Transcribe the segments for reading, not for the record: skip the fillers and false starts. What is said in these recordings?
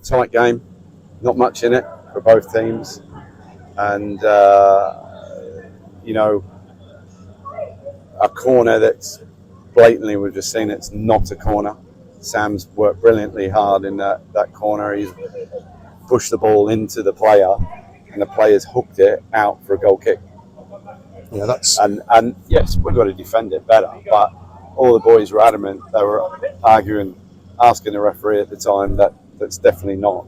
tight game, not much in it for both teams, and a corner that's blatantly, we've just seen it's not a corner. Sam's worked brilliantly hard in that corner. He's pushed the ball into the player, and the player's hooked it out for a goal kick. Yeah, that's and yes, we've got to defend it better, but all the boys were adamant. They were arguing, asking the referee at the time that's definitely not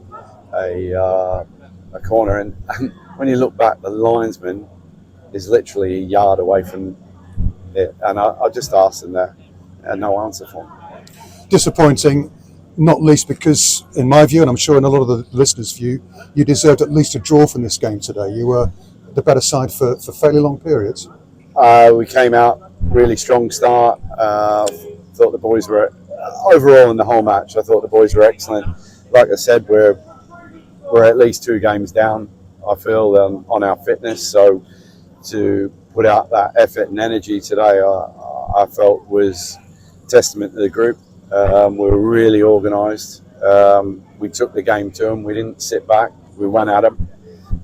a corner. And when you look back, the linesman is literally a yard away from it, and I just asked them there, and no answer for them. disappointing, not least because, in my view, and I'm sure in a lot of the listeners' view, you deserved at least a draw from this game today. You were the better side for fairly long periods. We came out really strong start. Thought the boys were overall in the whole match. I thought the boys were excellent. Like I said, we're at least 2 games down, I feel, on our fitness. So to put out that effort and energy today, I felt was testament to the group. We were really organised. We took the game to them. We didn't sit back. We went at them.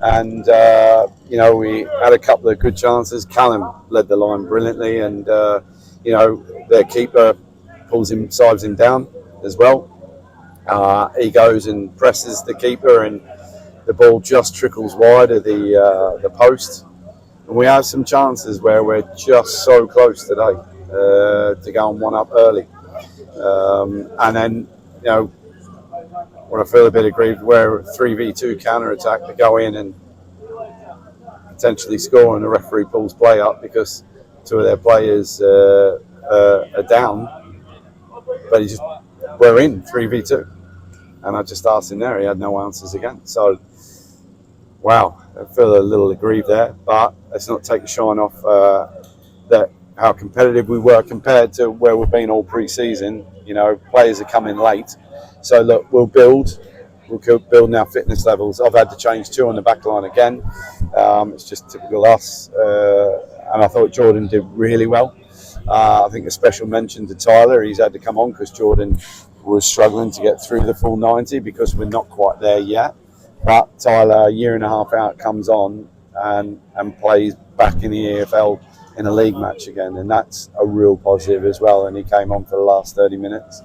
And, we had a couple of good chances. Callum led the line brilliantly. And, their keeper sides him down as well. He goes and presses the keeper, and the ball just trickles wide of the post. And we have some chances where we're just so close today to go and one up early. And then, when I feel a bit aggrieved, where 3v2 counter attack to go in and potentially score, and the referee pulls play up because 2 of their players are down. But we're in 3v2. And I just asked him there, he had no answers again. So, wow, I feel a little aggrieved there, but let's not take the shine off how competitive we were compared to where we've been all pre-season. Players are coming late. So look, we'll build our fitness levels. I've had to change 2 on the back line again. It's just typical us. And I thought Jordan did really well. I think a special mention to Tyler. He's had to come on because Jordan was struggling to get through the full 90 because we're not quite there yet. But Tyler, a year and a half out, comes on and plays back in the EFL in a league match again, and that's a real positive as well. And he came on for the last 30 minutes.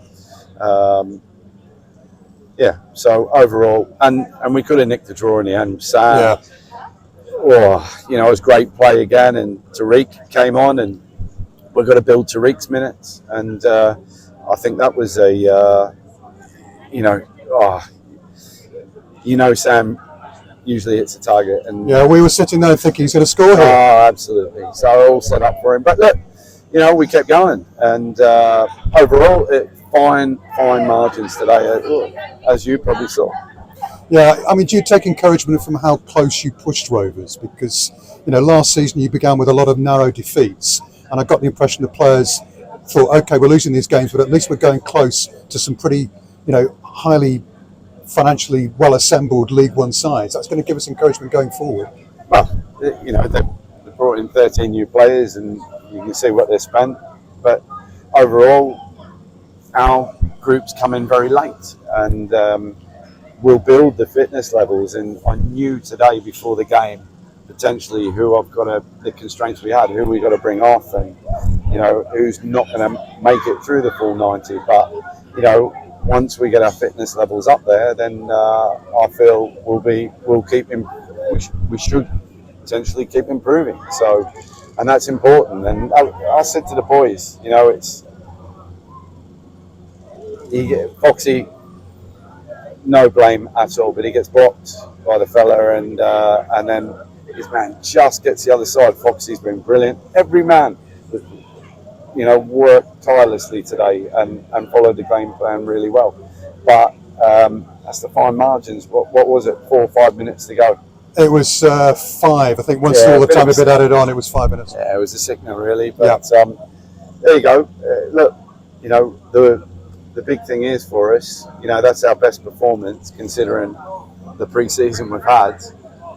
So overall, and we could have nicked the draw in the end. Sam, it was great play again, and Tariq came on, and we've got to build Tariq's minutes. And I think that was Sam usually hits a target. And we were sitting there thinking he's going to score here. Oh, absolutely. So all set up for him. But look, we kept going. And overall, fine margins today, as you probably saw. Yeah, I mean, do you take encouragement from how close you pushed Rovers? Because, last season you began with a lot of narrow defeats. And I got the impression the players thought, okay, we're losing these games, but at least we're going close to some pretty, highly financially well-assembled League One sides. That's going to give us encouragement going forward. Well, they brought in 13 new players, and you can see what they spent. But overall, our groups come in very late, and we'll build the fitness levels. And I knew today before the game potentially the constraints we had, who we got to bring off, and who's not going to make it through the full 90. But once we get our fitness levels up there, then I feel we should potentially keep improving. So, and that's important. And I said to the boys, Foxy, no blame at all, but he gets blocked by the fella, and then his man just gets the other side. Foxy's been brilliant. Every man, worked tirelessly today and followed the game plan really well. But that's the fine margins. What was it? 4 or 5 minutes to go. It was 5. I think once all the time had been added on, it was 5 minutes. Yeah, it was a sickener really. But there you go. Look, the big thing is for us, that's our best performance considering the pre-season we've had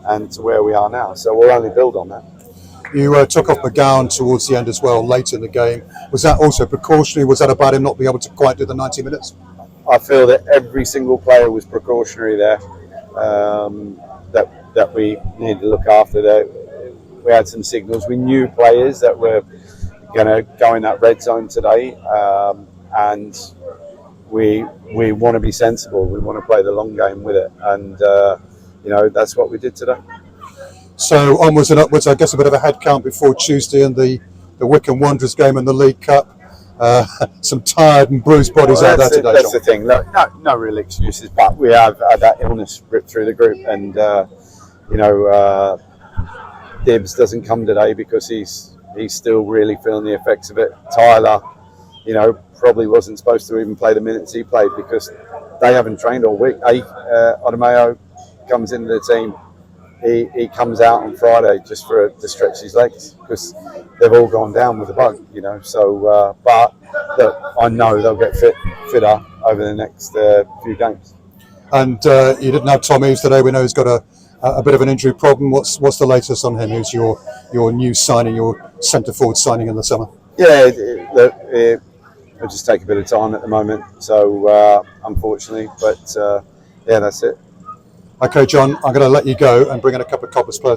and to where we are now. So we'll only build on that. You took off McGowan towards the end as well, late in the game. Was that also precautionary? Was that about him not being able to quite do the 90 minutes? I feel that every single player was precautionary there. That we needed to look after. That we had some signals. We knew players that were going to go in that red zone today, and we want to be sensible. We want to play the long game with it, and that's what we did today. So onwards and upwards. I guess a bit of a head count before Tuesday and the Wycombe Wanderers game in the League Cup. Some tired and bruised bodies out there today. That's the thing. No real excuses, but we have had that illness ripped through the group, and Dibbs doesn't come today because he's still really feeling the effects of it. Tyler, probably wasn't supposed to even play the minutes he played because they haven't trained all week. Odemayo comes into the team. He comes out on Friday just to stretch his legs because they've all gone down with the bug, So, but look, I know they'll get fitter over the next few games. And you didn't have Tom Eaves today. We know he's got a bit of an injury problem. What's the latest on him? Who's your new signing, your centre forward signing in the summer? Yeah, it'll just take a bit of time at the moment. So unfortunately, but that's it. Okay, John, I'm going to let you go and bring in a couple of Coppers players.